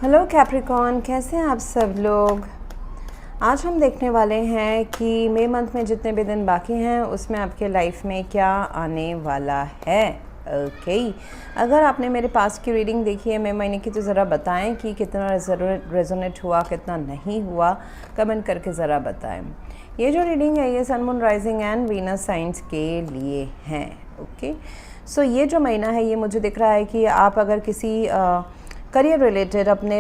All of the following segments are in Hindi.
हेलो कैप्रिकॉर्न, कैसे हैं आप सब लोग। आज हम देखने वाले हैं कि मई मंथ में जितने भी दिन बाकी हैं उसमें आपके लाइफ में क्या आने वाला है। ओके अगर आपने मेरे पास की रीडिंग देखी है मई महीने की तो ज़रा बताएं कि कितना रेजोनेट हुआ, कितना नहीं हुआ, कमेंट करके ज़रा बताएं। ये जो रीडिंग है ये sun moon rising and Venus signs के लिए हैं। ओके सो ये जो महीना है ये मुझे दिख रहा है कि आप अगर किसी करियर रिलेटेड अपने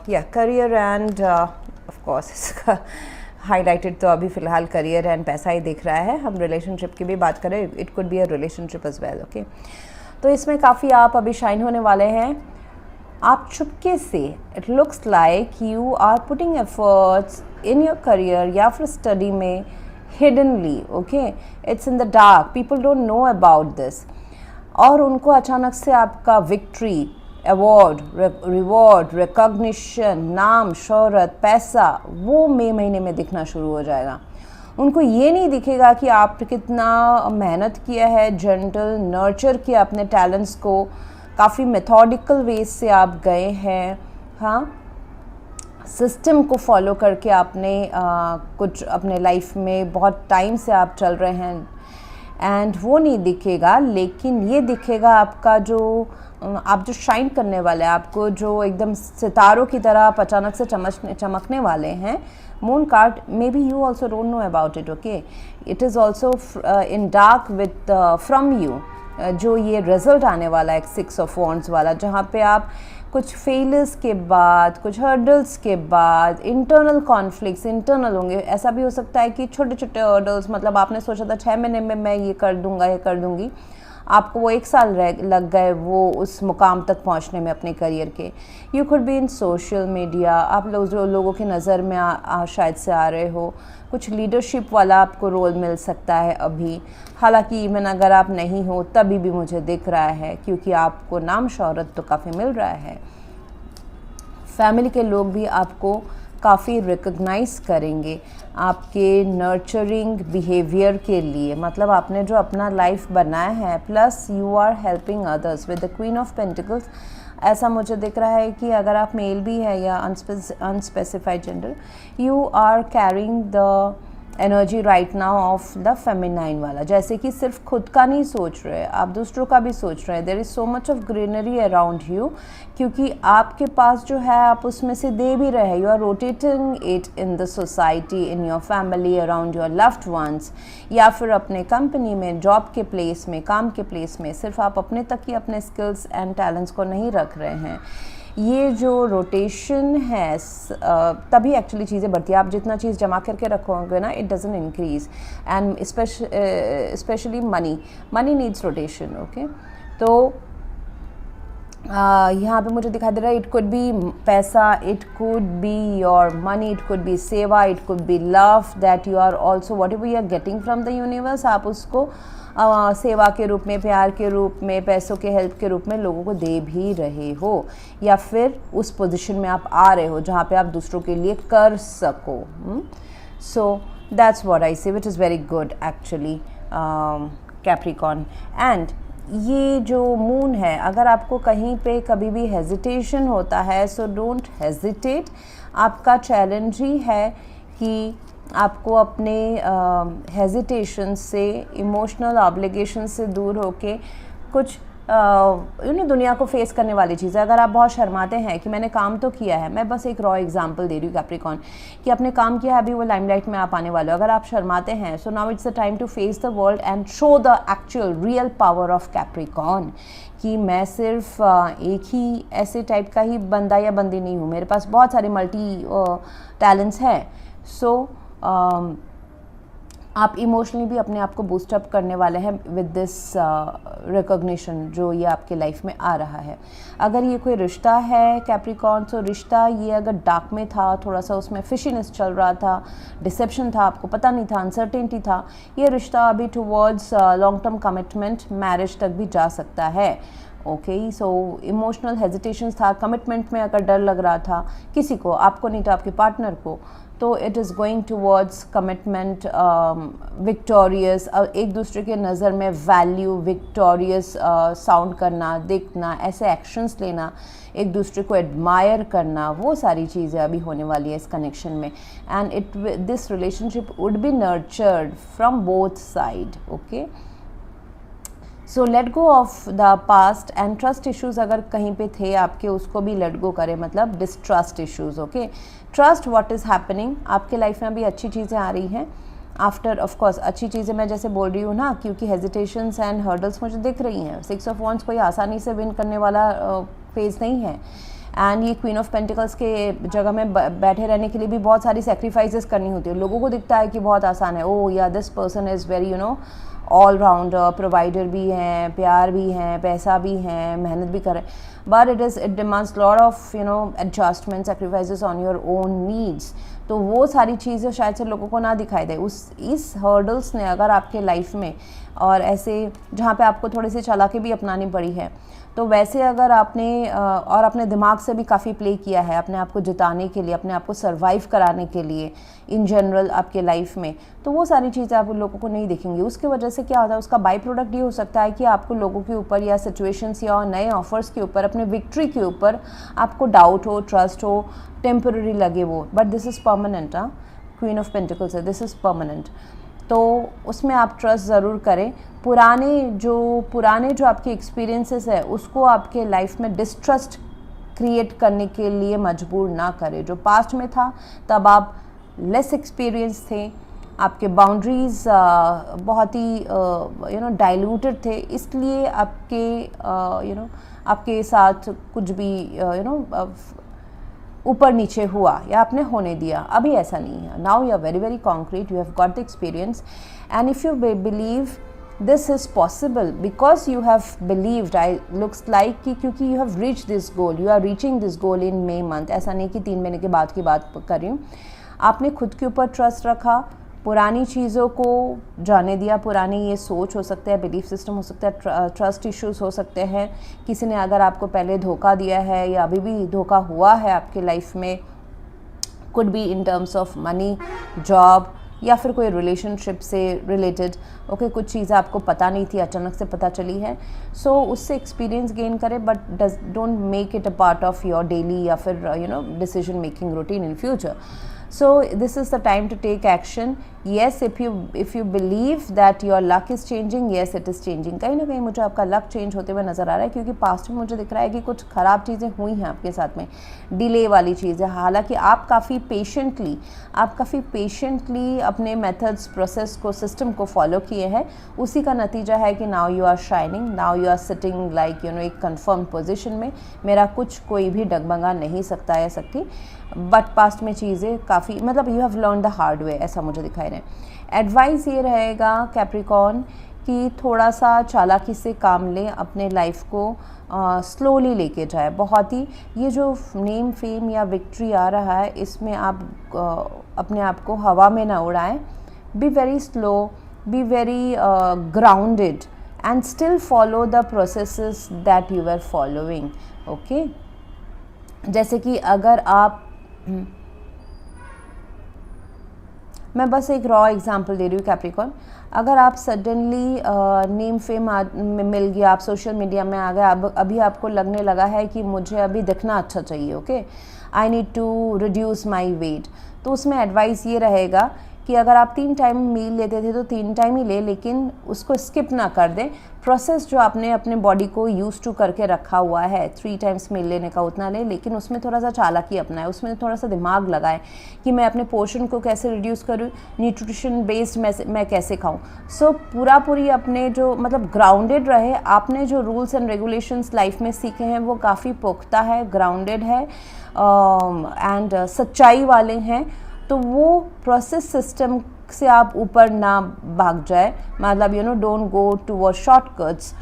या करियर एंड ऑफ कोर्स इसका हाईलाइटेड तो अभी फ़िलहाल करियर एंड पैसा ही दिख रहा है। हम रिलेशनशिप की भी बात करें, it could be a relationship as well. Okay तो इसमें काफ़ी आप अभी शाइन होने वाले हैं। आप चुपके से, it looks like you are putting efforts in your career या फिर स्टडी में hiddenly. Okay it's in the dark, people don't know about this और उनको अचानक से आपका विक्ट्री, अवार्ड, रिवॉर्ड, रिकॉग्निशन, नाम, शोहरत, पैसा वो मई महीने में दिखना शुरू हो जाएगा। उनको ये नहीं दिखेगा कि आप कितना मेहनत किया है, जेंटल नर्चर किया अपने टैलेंट्स को, काफ़ी मेथोडिकल वेज से आप गए हैं। हाँ, सिस्टम को फॉलो करके आपने कुछ अपने लाइफ में बहुत टाइम से आप चल रहे हैं एंड वो नहीं दिखेगा, लेकिन ये दिखेगा आपका जो आप जो शाइन करने वाले हैं, आपको जो एकदम सितारों की तरह आप अचानक से चमकने वाले हैं। Moon card may be you also don't know about it. Okay it is also in dark with from you जो ये रिजल्ट आने वाला है, 6 ऑफ वॉन्ड्स वाला, जहाँ पे आप कुछ फेलियर्स के बाद, कुछ हर्डल्स के बाद, इंटरनल कॉन्फ्लिक्ट्स इंटरनल होंगे। ऐसा भी हो सकता है कि छोटे छोटे हर्डल्स, मतलब आपने सोचा था 6 महीने में मैं ये कर दूंगा, ये कर दूंगी, आपको वो 1 साल लग गए वो उस मुकाम तक पहुंचने में अपने करियर के। You could be in social media, आप लोगों की नज़र में शायद से आ रहे हो, कुछ लीडरशिप वाला आपको रोल मिल सकता है अभी। हालांकि इवन अगर आप नहीं हो तभी भी मुझे दिख रहा है, क्योंकि आपको नाम शोहरत तो काफ़ी मिल रहा है। फैमिली के लोग भी आपको काफ़ी रिकग्नाइज़ करेंगे आपके नर्चरिंग बिहेवियर के लिए, मतलब आपने जो अपना लाइफ बनाया है, plus you are helping others with the queen of pentacles. ऐसा मुझे दिख रहा है कि अगर आप मेल भी है या unspecified gender, you are carrying the energy right now of the feminine वाला, जैसे कि सिर्फ खुद का नहीं सोच रहे, आप दूसरों का भी सोच रहे हैं। There is so much of greenery around you, क्योंकि आपके पास जो है आप उसमें से दे भी रहे हैं। You are rotating it in the society, in your family, around your loved ones, या फिर अपने कंपनी में, जॉब के प्लेस में, काम के प्लेस में। सिर्फ आप अपने तक ही अपने स्किल्स एंड टैलेंट्स को नहीं रख रहे हैं। ये जो रोटेशन है तभी एक्चुअली चीज़ें बढ़ती है। आप जितना चीज़ जमा करके रखोगे ना, it doesn't increase, and specially money needs rotation. Okay तो यहाँ पे मुझे दिखाई दे रहा है, it could be paisa, it could be your money, it could be seva, it could be love that you are also, whatever you are getting from the universe, आप उसको सेवा के रूप में, प्यार के रूप में, पैसों के हेल्प के रूप में लोगों को दे भी रहे हो, या फिर उस पोजीशन में आप आ रहे हो जहाँ पे आप दूसरों के लिए कर सको। सो दैट्स व्हाट आई से, which is very good actually Capricorn. And ये जो मून है, अगर आपको कहीं पे कभी भी हेजिटेशन होता है, सो डोंट हेजिटेट। आपका चैलेंज ही है कि आपको अपने हेजिटेशन से, इमोशनल ऑब्लिगेशन से दूर होके कुछ दुनिया को फेस करने वाली चीज़ है। अगर आप बहुत शर्माते हैं कि मैंने काम तो किया है, मैं बस एक रॉ एग्जांपल दे रही हूँ कैप्रिकॉर्न, कि आपने काम किया है, अभी वो लाइमलाइट में आप आने वाले हो। अगर आप शर्माते हैं, so now it's the time to face the world and show the actual real power of Capricorn, कि मैं सिर्फ एक ही ऐसे टाइप का ही बंदा या बंदी नहीं हूँ, मेरे पास बहुत सारे मल्टी टैलेंट्स हैं। सो आप इमोशनली भी अपने आप को बूस्टअप करने वाले हैं विद दिस रिकॉग्निशन जो ये आपके लाइफ में आ रहा है। अगर ये कोई रिश्ता है कैप्रिकॉर्न, तो रिश्ता ये अगर डार्क में था, थोड़ा सा उसमें फिशीनेस चल रहा था, डिसेप्शन था, आपको पता नहीं था, अनसर्टेनिटी था, ये रिश्ता अभी towards long term commitment, marriage तक भी जा सकता है। ओके। सो इमोशनल हेजिटेशंस था, कमिटमेंट में अगर डर लग रहा था किसी को, आपको नहीं तो आपके पार्टनर को, तो it is going towards commitment, victorious, एक दूसरे के नज़र में वैल्यू, विक्टोरियस साउंड करना, देखना, ऐसे एक्शंस लेना, एक दूसरे को एडमायर करना, वो सारी चीज़ें अभी होने वाली है इस कनेक्शन में। And this relationship would be nurtured from both side. Okay, so let go of the past and trust issues अगर कहीं पे थे आपके, उसको भी लेट गो करें, मतलब distrust issues. Okay, trust what is happening, आपके लाइफ में अभी अच्छी चीज़ें आ रही हैं। आफ्टर ऑफ कोर्स अच्छी चीज़ें मैं जैसे बोल रही हूँ ना, क्योंकि हेजिटेशंस एंड हर्डल्स मुझे दिख रही हैं। 6 ऑफ वॉन्ड्स कोई आसानी से विन करने वाला फेज़ नहीं है। एंड ये क्वीन ऑफ पेंटिकल्स के जगह में बैठे रहने के लिए भी बहुत सारी सेक्रीफाइसेस करनी होती है। लोगों को दिखता है कि बहुत आसान है, ओ या this person is very all rounder, provider भी हैं, प्यार भी हैं, पैसा भी हैं, मेहनत भी कर रहे हैं, but it demands lot of adjustment, sacrifices on your own needs. तो वो सारी चीज़ें शायद से लोगों को ना दिखाई दे। इस हर्डल्स ने अगर आपके लाइफ में, और ऐसे जहाँ पे आपको थोड़ी सी चालाकी भी अपनानी पड़ी है, तो वैसे अगर आपने और अपने दिमाग से भी काफ़ी प्ले किया है अपने आप को जिताने के लिए, अपने आप को सर्वाइव कराने के लिए इन जनरल आपके लाइफ में, तो वो सारी चीज़ें आप लोगों को नहीं दिखेंगी। उसकी वजह से क्या होता है, उसका बाई प्रोडक्ट ये हो सकता है कि आपको लोगों के ऊपर या सिचुएशंस या नए ऑफर्स के ऊपर, अपने विक्ट्री के ऊपर आपको डाउट हो, ट्रस्ट हो, टेम्पररी लगे वो, but this is permanent. Queen of pentacles है, दिस इज़ परमानेंट। तो उसमें आप ट्रस्ट ज़रूर करें। पुराने जो आपके एक्सपीरियंसेस है उसको आपके लाइफ में डिस्ट्रस्ट क्रिएट करने के लिए मजबूर ना करें। जो पास्ट में था तब आप लेस एक्सपीरियंस थे, आपके बाउंड्रीज बहुत ही डाइल्यूटेड थे, इसलिए आपके साथ कुछ भी ऊपर नीचे हुआ या आपने होने दिया। अभी ऐसा नहीं है। Now you are very very concrete, you have got the experience, and if you believe this is possible because you have believed, I looks like कि क्योंकि you have reach this goal, you are reaching this goal in May month. ऐसा नहीं कि 3 महीने के बाद की बात कर रही हूँ। आपने खुद के ऊपर ट्रस्ट रखा, पुरानी चीज़ों को जाने दिया, पुरानी ये सोच हो सकता है, बिलीफ सिस्टम हो सकता है, ट्रस्ट इश्यूज हो सकते हैं, किसी ने अगर आपको पहले धोखा दिया है या अभी भी धोखा हुआ है आपके लाइफ में, could be in terms of money, job, या फिर कोई रिलेशनशिप से रिलेटेड। ओके, कुछ चीज़ें आपको पता नहीं थी, अचानक से पता चली है, सो उससे एक्सपीरियंस गेन करें, but don't make it a part of your daily या फिर decision making routine in future. So this is the time to take action. Yes, if you believe that your luck is changing, yes it is changing. कहीं ना कहीं मुझे आपका लक चेंज होते हुए नज़र आ रहा है, क्योंकि पास्ट में मुझे दिख रहा है कि कुछ ख़राब चीज़ें हुई हैं आपके साथ में, डिले वाली चीज़ें। हालांकि आप काफ़ी पेशेंटली अपने मेथड्स, प्रोसेस को, सिस्टम को फॉलो किए हैं। उसी का नतीजा है कि now you are shining, now you are sitting like एक कन्फर्म पोजिशन में। मेरा कुछ कोई भी डगमगा नहीं सकता या सकती, बट पास्ट में चीज़ें काफ़ी you have learn the hard way, ऐसा मुझे दिखाई रहे। एडवाइस ये रहेगा कैप्रिकॉर्न कि थोड़ा सा चालाकी से काम लें, अपने लाइफ को स्लोली लेके जाए। बहुत ही ये जो नेम, फेम या विक्ट्री आ रहा है, इसमें आप अपने आप को हवा में ना उड़ाएं। Be very slow, be very grounded and still follow the processes that you are following. Okay, जैसे कि अगर आप मैं बस एक रॉ एग्जांपल दे रही हूँ कैप्रिकॉर्न, अगर आप सडनली नेम फेम मिल गया, आप सोशल मीडिया में आ गए, अभी आपको लगने लगा है कि मुझे अभी दिखना अच्छा चाहिए, okay, I need to reduce my weight, तो उसमें एडवाइस ये रहेगा कि अगर आप 3 टाइम मील लेते थे तो 3 टाइम ही ले, लेकिन उसको स्किप ना कर दें। प्रोसेस जो आपने अपने बॉडी को यूज़ टू करके रखा हुआ है 3 टाइम्स मील लेने का, उतना ले, लेकिन उसमें थोड़ा सा चालाकी अपनाएं, उसमें थोड़ा सा दिमाग लगाएं कि मैं अपने पोर्शन को कैसे रिड्यूस करूँ, न्यूट्रिशन बेस्ड मैं कैसे खाऊँ। सो पूरी अपने जो ग्राउंडेड रहे। आपने जो रूल्स एंड रेगुलेशंस लाइफ में सीखे हैं वो काफ़ी पुख्ता है, ग्राउंडेड है एंड सच्चाई वाले हैं। तो वो प्रोसेस सिस्टम से आप ऊपर ना भाग जाए, don't go toward shortcuts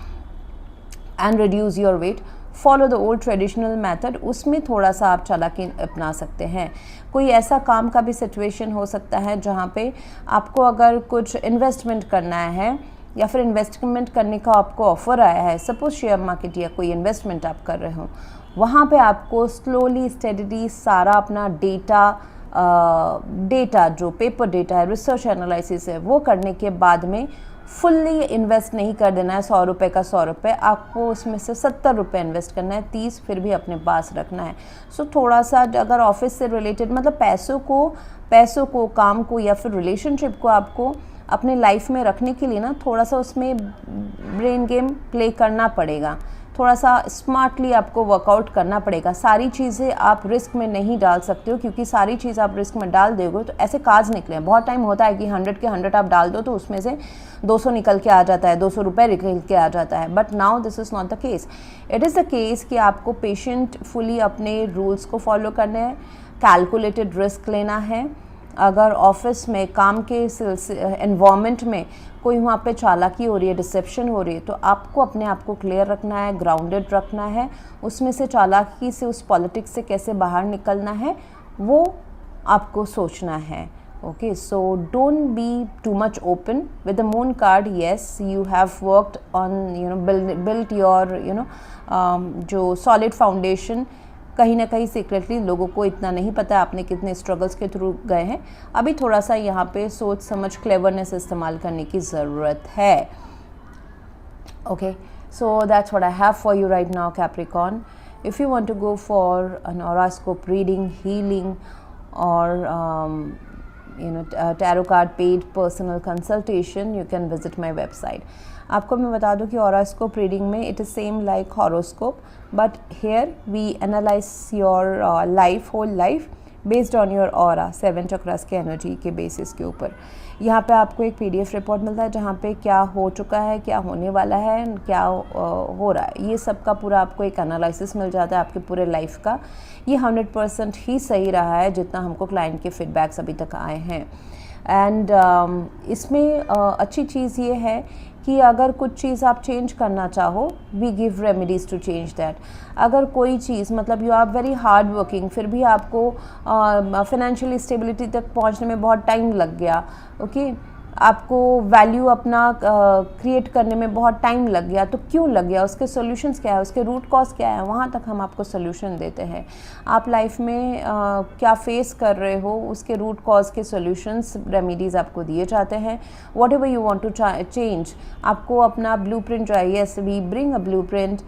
and reduce your weight, follow the old traditional method. उसमें थोड़ा सा आप चालाकी अपना सकते हैं। कोई ऐसा काम का भी सिचुएशन हो सकता है जहाँ पे आपको अगर कुछ इन्वेस्टमेंट करना है या फिर इन्वेस्टमेंट करने का आपको ऑफ़र आया है, सपोज शेयर मार्केट या कोई इन्वेस्टमेंट आप कर रहे हो, वहाँ पे आपको स्लोली स्टेडली सारा अपना डेटा जो पेपर डेटा है, रिसर्च एनालिसिस है, वो करने के बाद में फुल्ली इन्वेस्ट नहीं कर देना है। 100 रुपये का 100 रुपये, आपको उसमें से 70 रुपये इन्वेस्ट करना है, 30 फिर भी अपने पास रखना है। सो थोड़ा सा अगर ऑफिस से रिलेटेड मतलब पैसों को काम को या फिर रिलेशनशिप को आपको अपने लाइफ में रखने के लिए ना थोड़ा सा उसमें ब्रेन गेम प्ले करना पड़ेगा, थोड़ा सा स्मार्टली आपको वर्कआउट करना पड़ेगा। सारी चीज़ें आप रिस्क में नहीं डाल सकते हो, क्योंकि सारी चीज़ आप रिस्क में डाल दोगे तो ऐसे कार्ड्स निकले हैं। बहुत टाइम होता है कि 100 के 100 आप डाल दो तो उसमें से 200 निकल के आ जाता है, 200 रुपये निकल के आ जाता है। But now this is not the case. It is the case कि आपको पेशेंटफुली अपने रूल्स को फॉलो करने हैं, कैलकुलेटेड रिस्क लेना है। अगर ऑफिस में काम के एनवायरनमेंट में कोई वहाँ पे चालाकी हो रही है, डिसेप्शन हो रही है, तो आपको अपने आप को क्लियर रखना है, ग्राउंडेड रखना है। उसमें से चालाकी से, उस पॉलिटिक्स से कैसे बाहर निकलना है वो आपको सोचना है। Okay, so don't be too much open with the moon card. Yes, you have worked on built your जो सॉलिड फाउंडेशन। कहीं ना कहीं सीक्रेटली लोगों को इतना नहीं पता आपने कितने स्ट्रगल्स के थ्रू गए हैं। अभी थोड़ा सा यहाँ पे सोच समझ क्लेवरनेस इस्तेमाल करने की ज़रूरत है। Okay, so that's what I have for you right now Capricorn. If you want to go for an horoscope reading, healing और tarot card paid personal consultation, you can visit my website. आपको मैं बता दूं कि हॉरोस्कोप रीडिंग में it is same like horoscope, but here we analyse your life, whole life based on your aura, 7 chakras के एनर्जी के बेसिस के ऊपर। यहाँ पे आपको एक PDF रिपोर्ट मिलता है जहाँ पे क्या हो चुका है, क्या होने वाला है, क्या हो रहा है, ये सब का पूरा आपको एक एनालिसिस मिल जाता है आपके पूरे लाइफ का। ये 100% ही सही रहा है जितना हमको क्लाइंट के फीडबैक्स अभी तक आए हैं। एंड इसमें अच्छी चीज़ ये है कि अगर कुछ चीज़ आप चेंज करना चाहो, we give remedies to change that. अगर कोई चीज़ मतलब you are very hard working, फिर भी आपको फाइनेंशियल स्टेबिलिटी तक पहुंचने में बहुत टाइम लग गया, ओके, आपको वैल्यू अपना क्रिएट करने में बहुत टाइम लग गया, तो क्यों लग गया, उसके सॉल्यूशंस क्या है, उसके रूट कॉज क्या है, वहाँ तक हम आपको सॉल्यूशन देते हैं। आप लाइफ में क्या फेस कर रहे हो, उसके रूट कॉज के सॉल्यूशंस, रेमेडीज़ आपको दिए जाते हैं। Whatever you want to change, आपको अपना ब्लूप्रिंट जो है, yes we bring a blueprint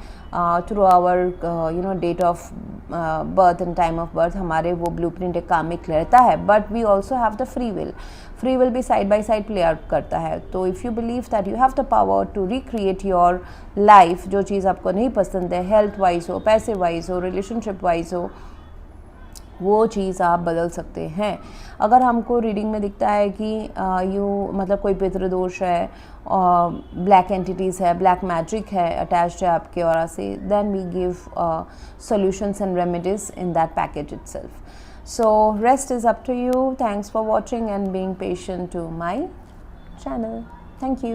through our date of birth and time of birth. हमारे वो ब्लूप्रिंट एक कामिक रहता है, but we also have the free will भी side by side play out करता है। तो if you believe that you have the power to recreate your life, जो चीज़ आपको नहीं पसंद है, हेल्थ वाइज हो, पैसे वाइज हो, रिलेशनशिप वाइज हो, वो चीज़ आप बदल सकते हैं। अगर हमको रीडिंग में दिखता है कि मतलब कोई पितृदोष है, ब्लैक एंटिटीज़ है, ब्लैक मैजिक है अटैच्ड है आपके ऑरा से, then we give solutions and remedies in that package itself. So rest is up to you. Thanks for watching and being patient to my channel. Thank you.